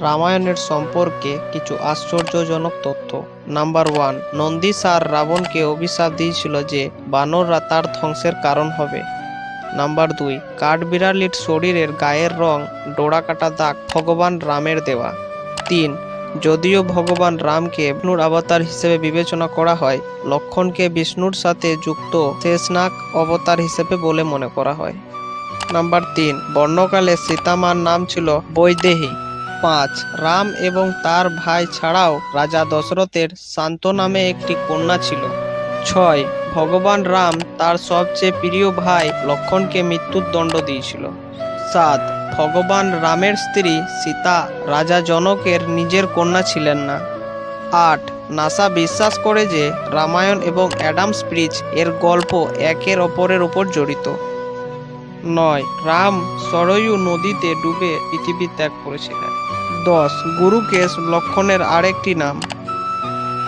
রামায়ণের সম্পর্কে কিছু আশ্চর্যজনক তথ্য। নাম্বার 1, নন্দীসার রাবণকে অভিশাপ দিয়েছিল যে বানররা তার ধ্বংসের কারণ হবে। নাম্বার 2, কাঠবিড়ালির শরীরের গায়ের রং ডোরাকাটা দাগ ভগবান রামের দেওয়া। 3, যদিও ভগবান রামকে বিষ্ণুর অবতার হিসেবে বিবেচনা করা হয়, লক্ষ্মণকে বিষ্ণুর সাথে যুক্ত শেষনাগ অবতার হিসেবে বলে মনে করা হয়। নাম্বার 3, বর্ণকালে সীতামার নাম ছিল বৈদেহী। 5, রাম এবং তার ভাই ছাড়াও রাজা দশরথের শান্ত নামে একটি কন্যা ছিল। 6, ভগবান রাম তার সবচেয়ে প্রিয় ভাই লক্ষ্মণকে মৃত্যুর দণ্ড দিয়েছিল। 7, ভগবান রামের স্ত্রী সীতা রাজা জনকের নিজের কন্যা ছিলেন না। 8, নাসা বিশ্বাস করে যে রামায়ণ এবং অ্যাডামস ব্রিজ এর গল্প একের অপরের উপর জড়িত। 9, রাম সরয়ু নদীতে ডুবে পৃথিবী ত্যাগ করেছিলেন। 10, গুরুকেশ লক্ষ্মণের আরেকটি নাম।